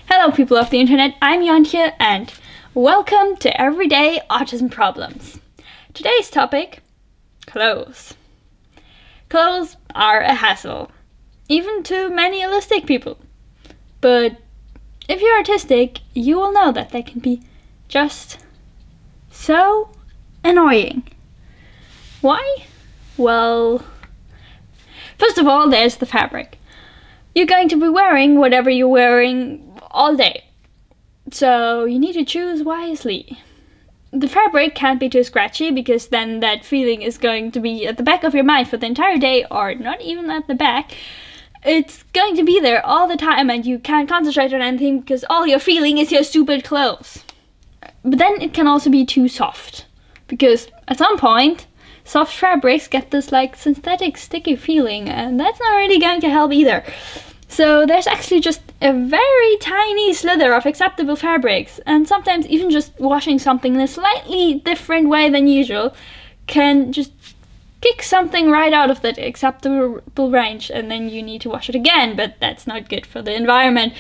Hello people of the internet, I'm Jontje and welcome to Everyday Autism Problems. Today's topic, clothes. Clothes are a hassle, even to many autistic people. But if you're autistic, you will know that they can be just so annoying. Why? Well, first of all, there's the fabric. You're going to be wearing whatever you're wearing all day, so you need to choose wisely. The fabric can't be too scratchy, because then that feeling is going to be at the back of your mind for the entire day, or not even at the back. It's going to be there all the time and you can't concentrate on anything because all you're feeling is your stupid clothes. But then it can also be too soft, because at some point soft fabrics get this like synthetic sticky feeling, and that's not really going to help either. So there's actually just a very tiny slither of acceptable fabrics, and sometimes even just washing something in a slightly different way than usual can just kick something right out of that acceptable range, and then you need to wash it again, but that's not good for the environment.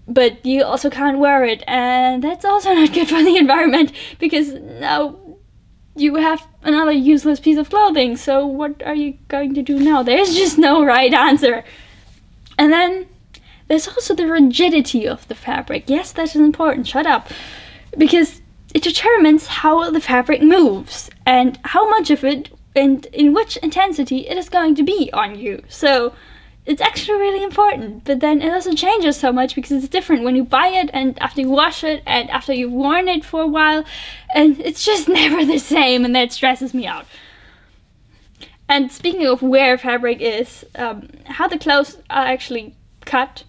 But you also can't wear it, and that's also not good for the environment, because now you have another useless piece of clothing. So what are you going to do now? There's just no right answer. And then there's also the rigidity of the fabric. Yes, that is important. Shut up. Because it determines how the fabric moves and how much of it and in which intensity it is going to be on you. So it's actually really important. But then it also changes so much because it's different when you buy it and after you wash it and after you've worn it for a while. And it's just never the same, and that stresses me out. And speaking of where fabric is, how the clothes are actually cut.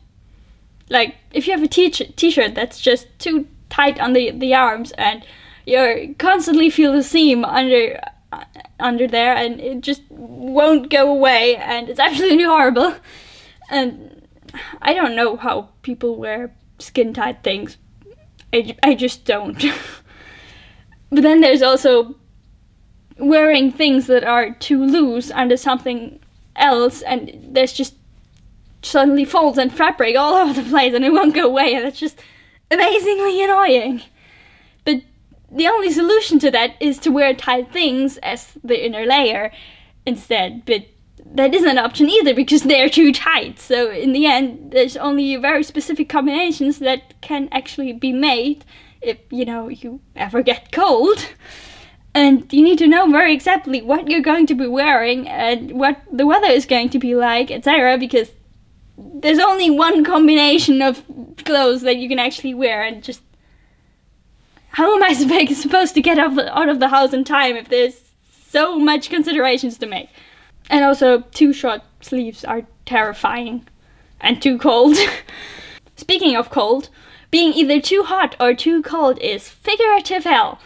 Like, if you have a t-shirt that's just too tight on the arms and you constantly feel the seam under there and it just won't go away and it's absolutely horrible. And I don't know how people wear skin-tight things. I just don't. But then there's also wearing things that are too loose under something else, and there's just suddenly folds and fabric all over the place and it won't go away, and that's just amazingly annoying. But the only solution to that is to wear tight things as the inner layer instead, but that isn't an option either because they're too tight. So in the end, there's only very specific combinations that can actually be made if, you ever get cold. And you need to know very exactly what you're going to be wearing and what the weather is going to be like, etc. Because there's only one combination of clothes that you can actually wear, and just how am I supposed to get out of the house in time if there's so much considerations to make? And also, too short sleeves are terrifying and too cold. Speaking of cold, being either too hot or too cold is figurative hell.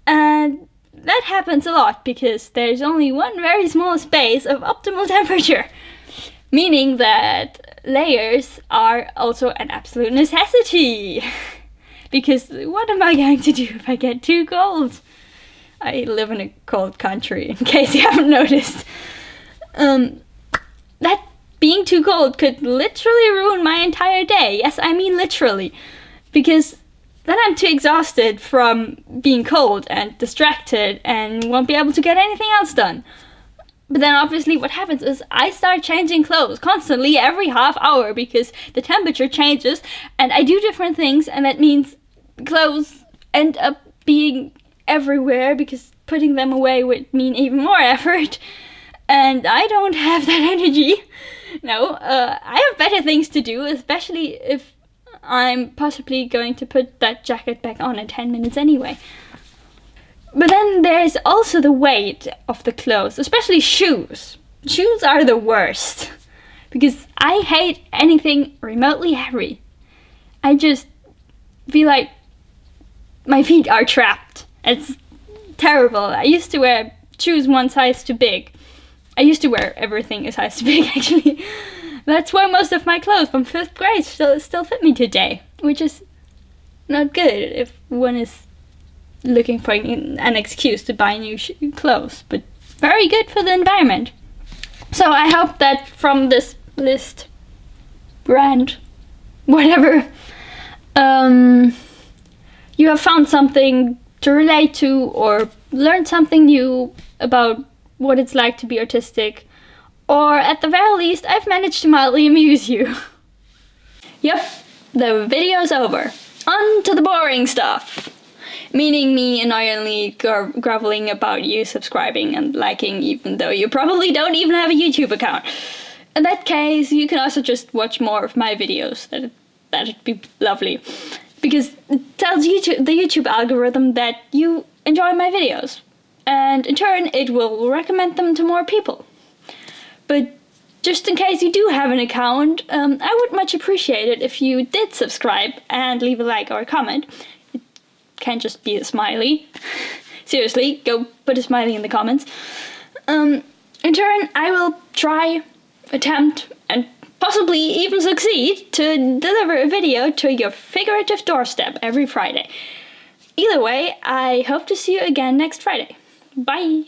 And that happens a lot because there's only one very small space of optimal temperature, meaning that layers are also an absolute necessity. Because what am I going to do if I get too cold? I live in a cold country, in case you haven't noticed. That being too cold could literally ruin my entire day. Yes, I mean literally. Because then I'm too exhausted from being cold and distracted and won't be able to get anything else done. But then obviously what happens is I start changing clothes constantly every half hour because the temperature changes and I do different things, and that means clothes end up being everywhere because putting them away would mean even more effort. And I don't have that energy. No, I have better things to do, especially if I'm possibly going to put that jacket back on in 10 minutes anyway. But then there's also the weight of the clothes, especially shoes. Shoes are the worst, because I hate anything remotely heavy. I just feel like my feet are trapped. It's terrible. I used to wear shoes one size too big. I used to wear everything a size too big, actually. That's why most of my clothes from 5th grade still fit me today, which is not good if one is looking for an excuse to buy new clothes, but very good for the environment. So I hope that from this list, brand, whatever, you have found something to relate to or learned something new about what it's like to be autistic, or at the very least, I've managed to mildly amuse you. Yep, the video's over. On to the boring stuff. Meaning me annoyingly groveling about you subscribing and liking, even though you probably don't even have a YouTube account. In that case, you can also just watch more of my videos. That'd be lovely. Because it tells the YouTube algorithm that you enjoy my videos. And in turn, it will recommend them to more people. But just in case you do have an account, I would much appreciate it if you did subscribe and leave a like or a comment. It can't just be a smiley. Seriously, go put a smiley in the comments. In turn, I will try, attempt, and possibly even succeed to deliver a video to your figurative doorstep every Friday. Either way, I hope to see you again next Friday. Bye!